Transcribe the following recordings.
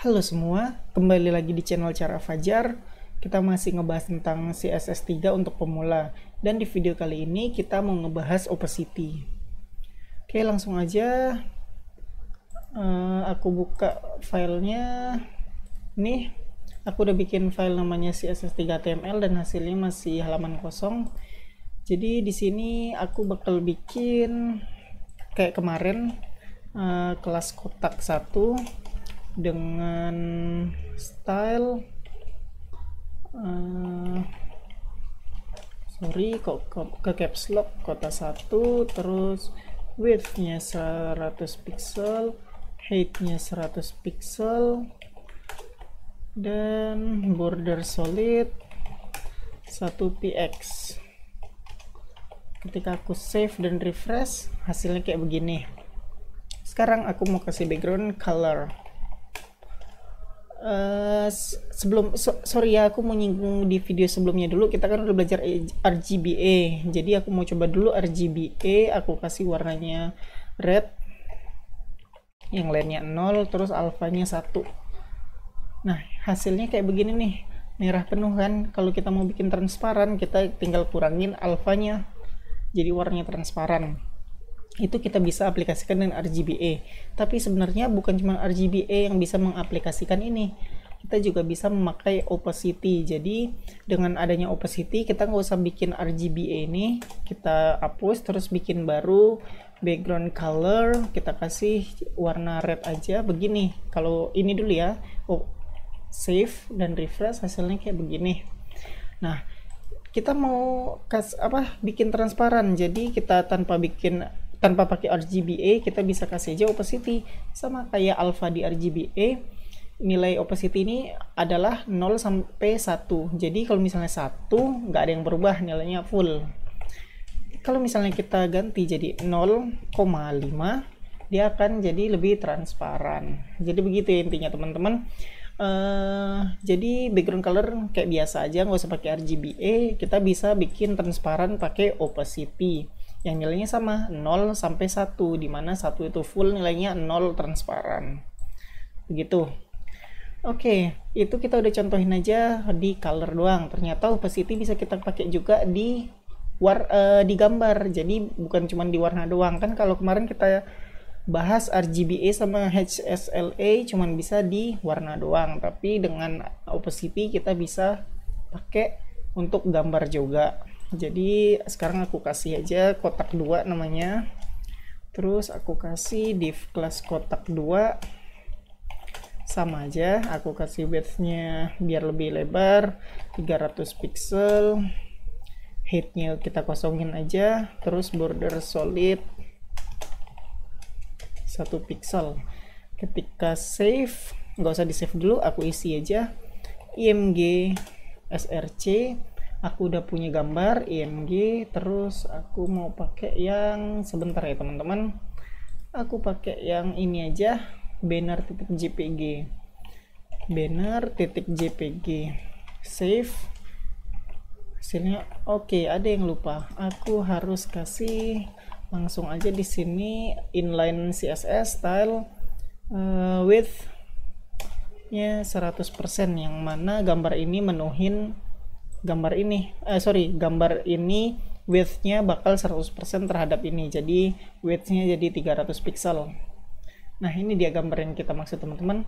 Halo semua, kembali lagi di channel Cara Fajar. Kita masih ngebahas tentang CSS3 untuk pemula. Dan di video kali ini kita mau ngebahas opacity. Oke, langsung aja. Aku buka filenya. Nih, aku udah bikin file namanya CSS3.html dan hasilnya masih halaman kosong. Jadi di sini aku bakal bikin kayak kemarin kelas kotak 1 dengan style kok ke caps lock kota 1, terus width-nya 100 pixel, height-nya 100 pixel, dan border solid 1px. Ketika aku save dan refresh, hasilnya kayak begini. Sekarang aku mau kasih background color. Sorry ya, aku mau nyinggung di video sebelumnya dulu. Kita kan udah belajar RGBA, jadi aku mau coba dulu RGBA. Aku kasih warnanya red, yang lainnya 0, terus alfanya 1. Nah, hasilnya kayak begini nih, merah penuh kan. Kalau kita mau bikin transparan, kita tinggal kurangin alfanya jadi warnanya transparan. Itu kita bisa aplikasikan dengan RGBA. Tapi sebenarnya bukan cuma RGBA yang bisa mengaplikasikan ini, kita juga bisa memakai opacity. Jadi dengan adanya opacity, kita nggak usah bikin RGBA ini, kita hapus terus bikin baru background color, kita kasih warna red aja begini. Kalau ini dulu ya, save dan refresh, hasilnya kayak begini. Nah, kita mau bikin transparan, jadi kita tanpa pakai RGBA, kita bisa kasih aja opacity sama kayak alpha di RGBA. Nilai opacity ini adalah 0 sampai 1. Jadi kalau misalnya 1 nggak ada yang berubah, nilainya full. Kalau misalnya kita ganti jadi 0,5, dia akan jadi lebih transparan. Jadi begitu ya intinya teman-teman. Jadi background color kayak biasa aja, nggak usah pakai RGBA. Kita bisa bikin transparan pakai opacity yang nilainya sama 0 sampai 1, dimana 1 itu full, nilainya 0 transparan begitu. Oke, itu kita udah contohin aja di color doang. Ternyata opacity bisa kita pakai juga di gambar, jadi bukan cuma di warna doang. Kan kalau kemarin kita bahas RGBA sama HSLA cuman bisa di warna doang, tapi dengan opacity kita bisa pakai untuk gambar juga. Jadi sekarang aku kasih aja kotak 2 namanya, terus aku kasih div class kotak 2, sama aja aku kasih width-nya biar lebih lebar 300 pixel, height-nya kita kosongin aja, terus border solid 1 pixel. Ketika save, nggak usah di save dulu, aku isi aja img src. Aku udah punya gambar img, terus aku mau pakai yang sebentar ya teman-teman, aku pakai yang ini aja, banner.jpg. Save, hasilnya oke. Ada yang lupa, aku harus kasih langsung aja di sini inline css style width nya 100%, yang mana gambar ini menuhin gambar ini width-nya bakal 100% terhadap ini, jadi width-nya jadi 300 pixel. Nah, ini dia gambar yang kita maksud teman-teman.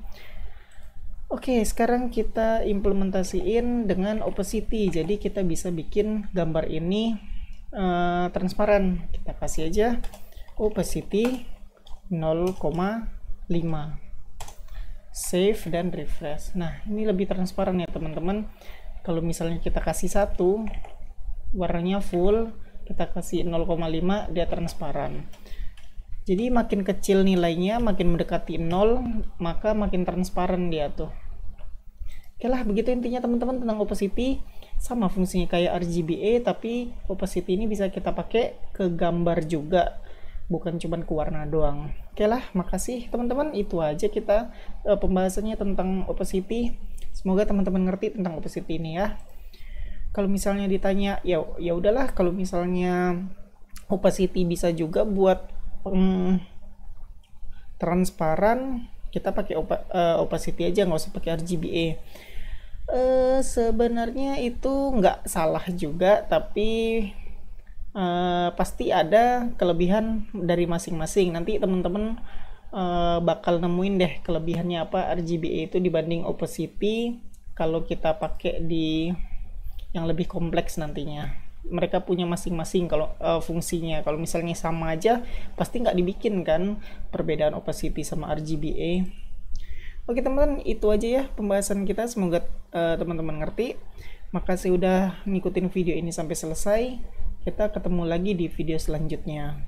Oke, sekarang kita implementasiin dengan opacity, jadi kita bisa bikin gambar ini transparan. Kita kasih aja opacity 0,5, save dan refresh. Nah, ini lebih transparan ya teman-teman. Kalau misalnya kita kasih 1, warnanya full, kita kasih 0,5, dia transparan. Jadi makin kecil nilainya, makin mendekati 0, maka makin transparan dia tuh. Oke lah, begitu intinya teman-teman tentang opacity. Sama fungsinya kayak RGBA, tapi opacity ini bisa kita pakai ke gambar juga, bukan cuma ke warna doang. Oke lah, makasih teman-teman. Itu aja kita pembahasannya tentang opacity. Semoga teman-teman ngerti tentang opacity ini ya. Kalau misalnya ditanya, ya udahlah, kalau misalnya opacity bisa juga buat transparan, kita pakai opacity aja, nggak usah pakai RGBA. Sebenarnya itu nggak salah juga, tapi pasti ada kelebihan dari masing-masing. Nanti teman-teman bakal nemuin deh kelebihannya apa RGBA itu dibanding opacity kalau kita pakai di yang lebih kompleks nantinya. Mereka punya masing-masing kalau fungsinya. Kalau misalnya sama aja pasti nggak dibikin kan perbedaan opacity sama RGBA. Oke teman-teman, itu aja ya pembahasan kita. Semoga teman-teman ngerti. Makasih udah ngikutin video ini sampai selesai. Kita ketemu lagi di video selanjutnya.